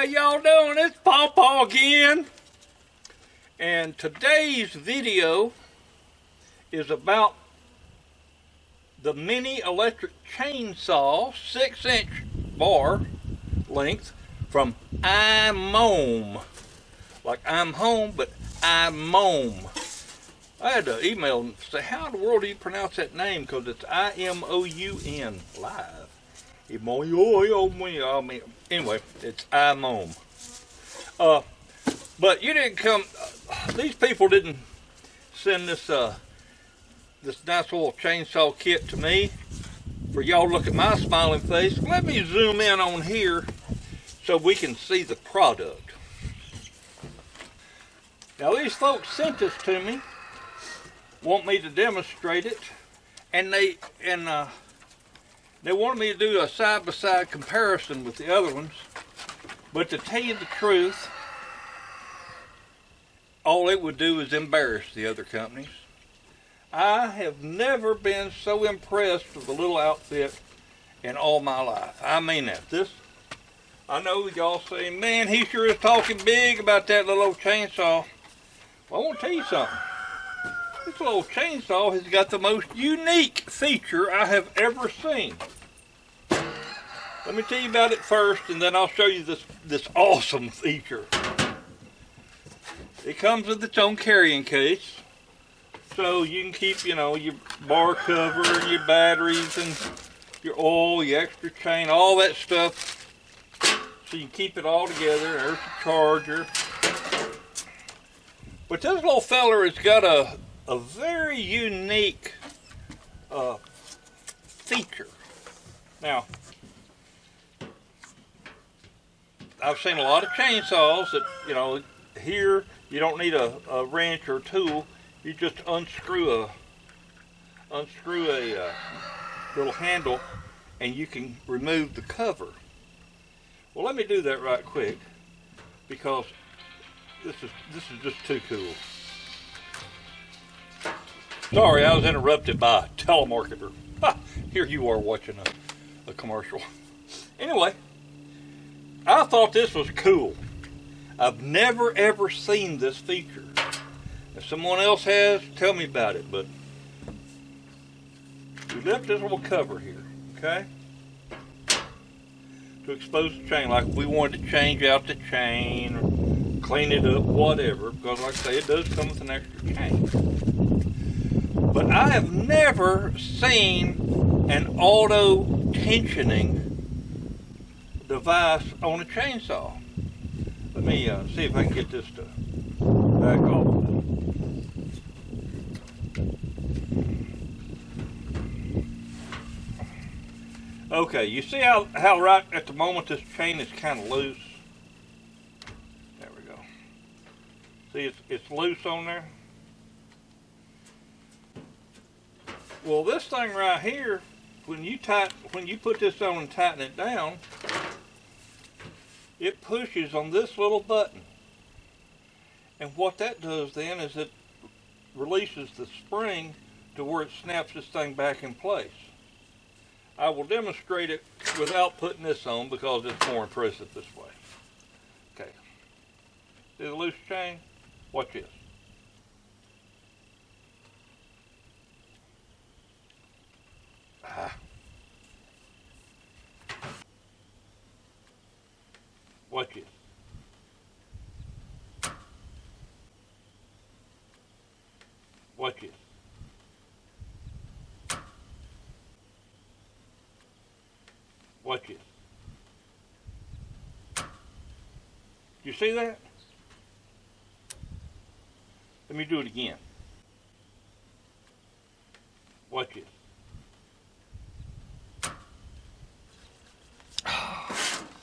y'all doing? It's PawPaw again. And today's video is about the mini electric chainsaw 6-inch bar length from IMOUM. Like I'm home, but IMOUM. I had to email and say, how in the world do you pronounce that name? Because it's IMOUN, live. Anyway, it's IMOUM. But you didn't come, these people didn't send this this nice little chainsaw kit to me for y'all to look at my smiling face. Let me zoom in on here so we can see the product. Now these folks sent this to me, want me to demonstrate it, and they wanted me to do a side-by-side comparison with the other ones. But to tell you the truth, all it would do is embarrass the other companies. I have never been so impressed with a little outfit in all my life. I mean that. I know y'all say, man, he sure is talking big about that little old chainsaw. Well, I want to tell you something. This little chainsaw has got the most unique feature I have ever seen. Let me tell you about it first, and then I'll show you this awesome feature. It comes with its own carrying case, so you can keep, you know, your bar cover and your batteries and your oil, your extra chain, all that stuff, so you can keep it all together. There's the charger. But this little feller has got a very unique feature. Now, I've seen a lot of chainsaws that, you know, here you don't need a wrench or a tool. You just unscrew a little handle and you can remove the cover. Well, let me do that right quick because this is just too cool. Sorry, I was interrupted by a telemarketer. Here you are watching a commercial. Anyway, I thought this was cool. I've never ever seen this feature. If someone else has, tell me about it. But we left this little cover here, okay? To expose the chain, like if we wanted to change out the chain or clean it up, whatever. Because like I say, it does come with an extra chain. But I have never seen an auto tensioning device on a chainsaw. Let me see if I can get this to back off. Okay, you see how right at the moment this chain is kind of loose? There we go. See, it's loose on there. Well, this thing right here, when you put this on and tighten it down, it pushes on this little button. And what that does then is it releases the spring to where it snaps this thing back in place. I will demonstrate it without putting this on because it's more impressive this way. Okay. See the loose chain? Watch this. Watch it. Watch it. Watch it. You see that? Let me do it again. Watch it.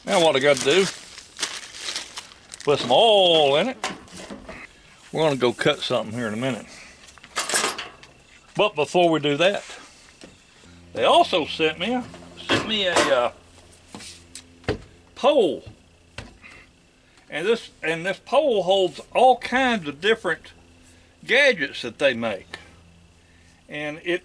Now what I got to do, put some oil in it. We're going to go cut something here in a minute. But before we do that, they also sent me a pole. And this pole holds all kinds of different gadgets that they make. And it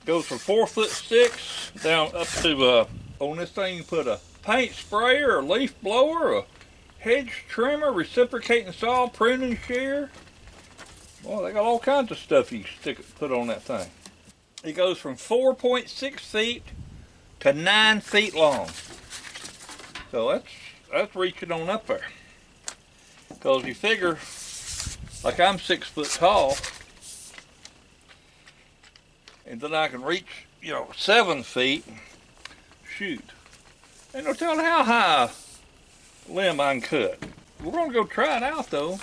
goes from 4'6" down up to on this thing you put a paint sprayer, a leaf blower, a hedge trimmer, reciprocating saw, pruning shear. Well, they got all kinds of stuff you can put on that thing. It goes from 4.6 feet to 9 feet long. So that's reaching on up there. Because you figure, like I'm 6 foot tall, and then I can reach, 7 feet. Shoot. Ain't no telling how high a limb I can cut. We're gonna go try it out though.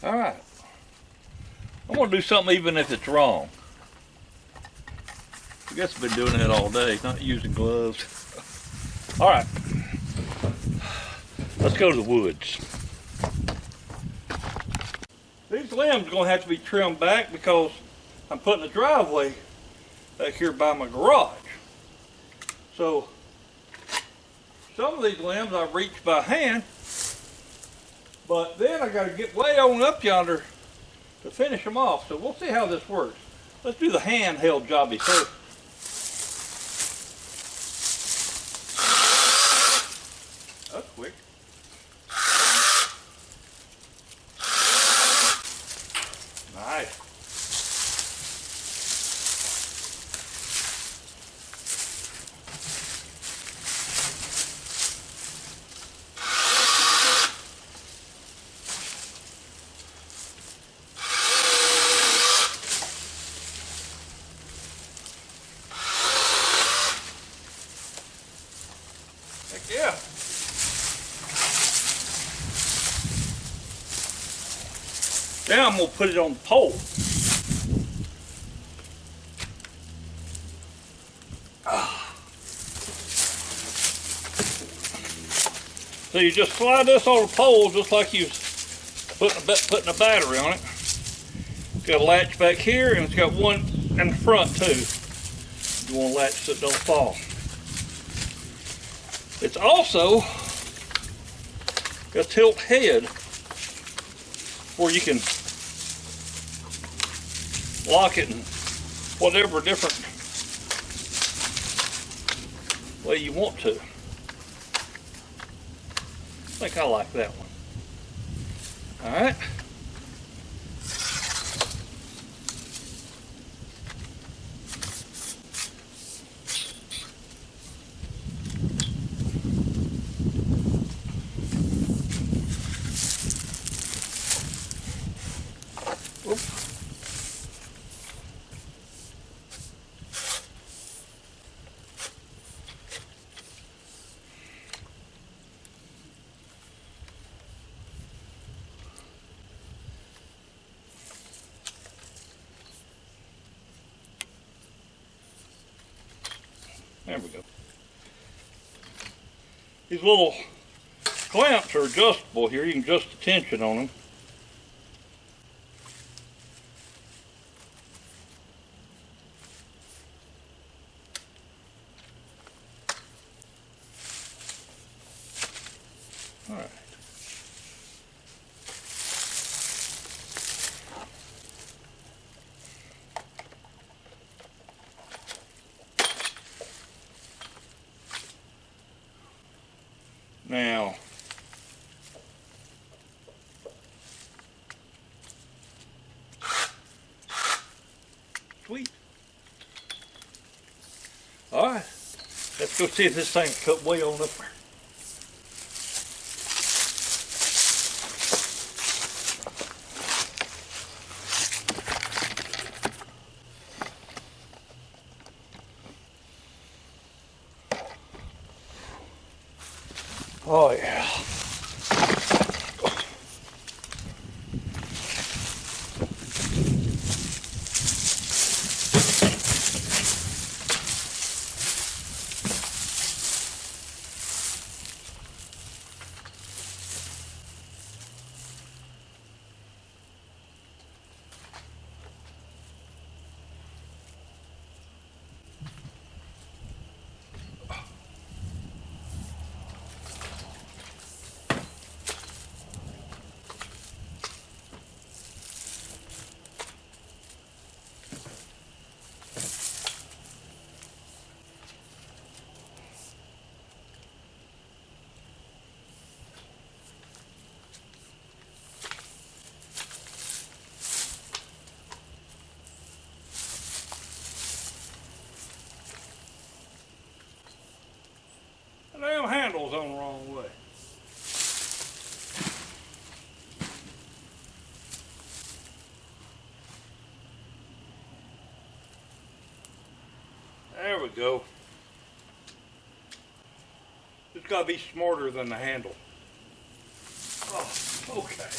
All right. I'm gonna do something even if it's wrong. I guess I've been doing that all day, not using gloves. All right. Let's go to the woods. These limbs are gonna have to be trimmed back because I'm putting a driveway back here by my garage. So some of these limbs I reach by hand, but then I gotta get way on up yonder to finish them off. So we'll see how this works. Let's do the handheld jobby first. That's quick. Nice. Heck yeah. Now I'm going to put it on the pole. So you just slide this on the pole just like you putting a battery on it. It's got a latch back here and it's got one in the front too. You want to latch so it don't fall. It's also got a tilt head where you can lock it in whatever different way you want to. I think I like that one. All right. Oops. There we go. These little clamps are adjustable here. You can adjust the tension on them. All right. Now, sweet. All right, let's go see if this thing's cut way on up there. Oh yeah. handle's on the wrong way. There we go. It's got to be smarter than the handle. Oh, okay.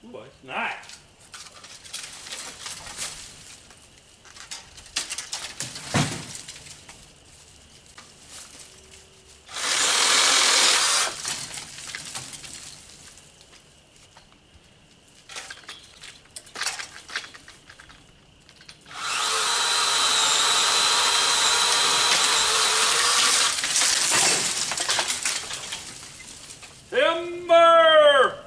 Ooh, that's nice. Timber!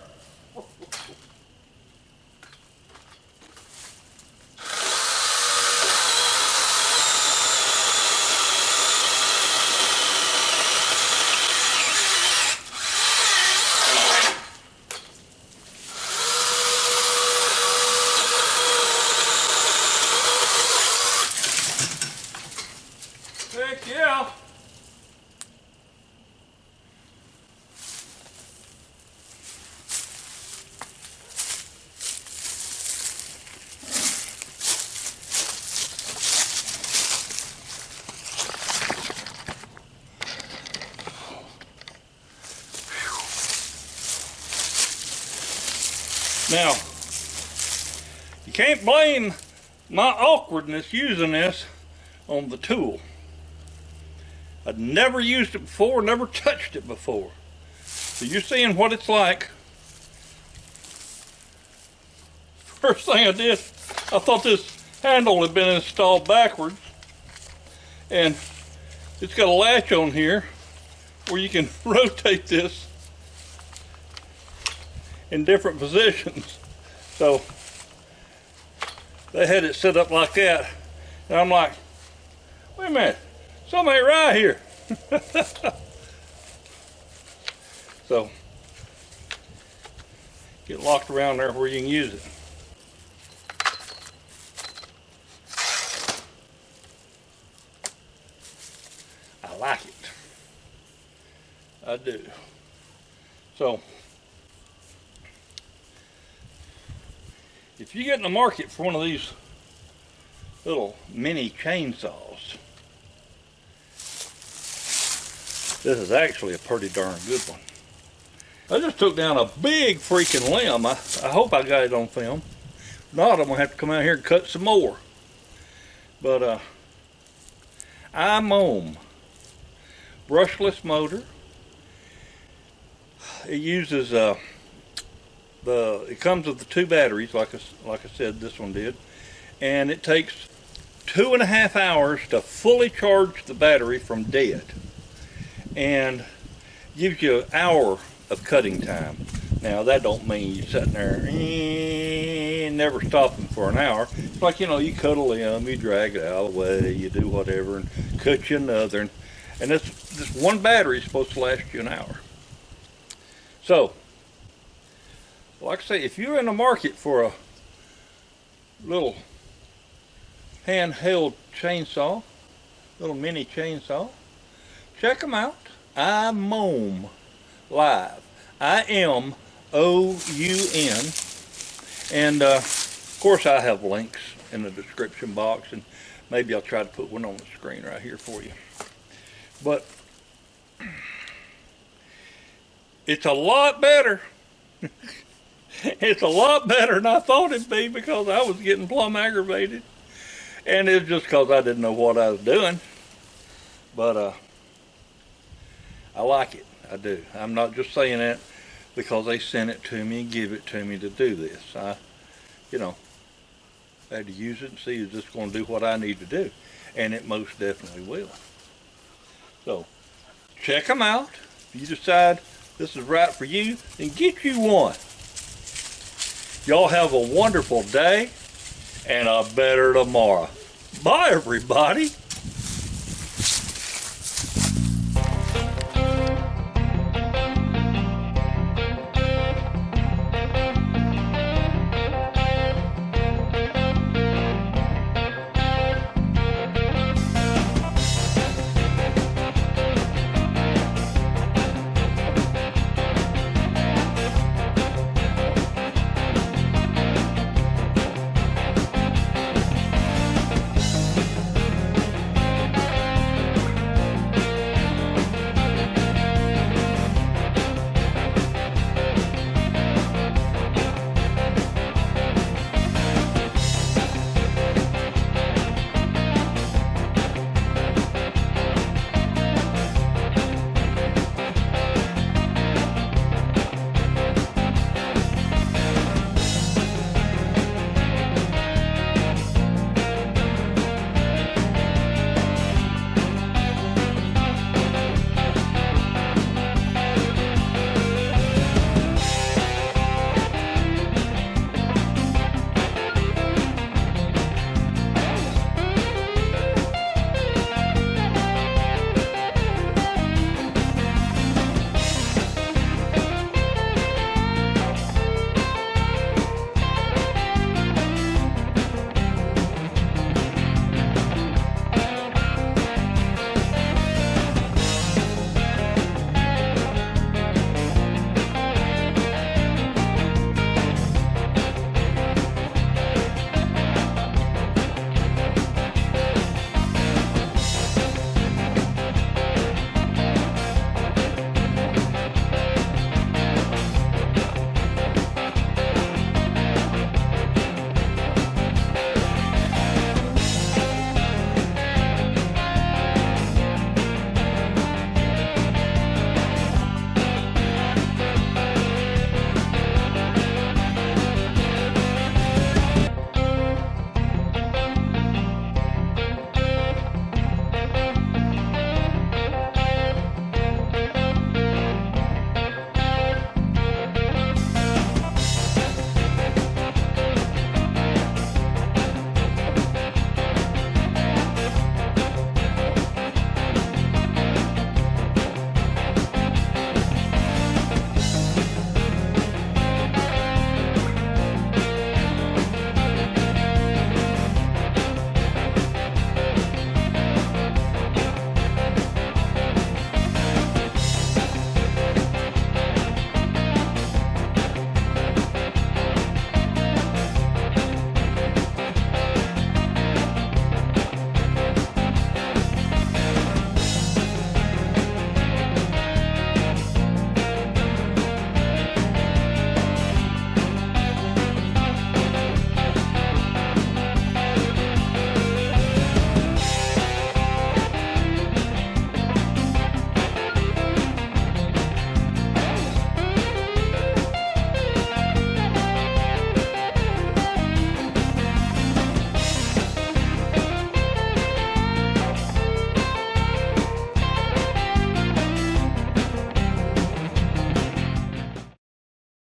Heck yeah! Now, you can't blame my awkwardness using this on the tool. I'd never used it before, never touched it before. So you're seeing what it's like. First thing I did, I thought this handle had been installed backwards, and it's got a latch on here where you can rotate this in different positions. So they had it set up like that, and I'm like, wait a minute, something ain't right here. So get locked around there where you can use it. I like it. I do. So if you get in the market for one of these little mini chainsaws, this is actually a pretty darn good one. I just took down a big freaking limb. I hope I got it on film. If not, I'm gonna have to come out here and cut some more. But IMOUM brushless motor. It uses it comes with the 2 batteries, like I said, this one did, and it takes 2.5 hours to fully charge the battery from dead, and gives you an hour of cutting time. Now that don't mean you're sitting there and never stopping for an hour. It's like, you know, you cut a limb, you drag it out of the way, you do whatever, and cut you another, and this one battery is supposed to last you an hour. So, like I say, if you're in the market for a little handheld chainsaw, little mini chainsaw, check them out. IMOUM Live. IMOUN. And of course I have links in the description box, and maybe I'll try to put one on the screen right here for you. But It's a lot better. It's a lot better than I thought it'd be because I was getting plumb aggravated. And it's just because I didn't know what I was doing. But I like it. I do. I'm not just saying that because they sent it to me and give it to me to do this. I had to use it and see is this going to do what I need to do. And it most definitely will. So, check them out. If you decide this is right for you, then get you one. Y'all have a wonderful day and a better tomorrow. Bye, everybody.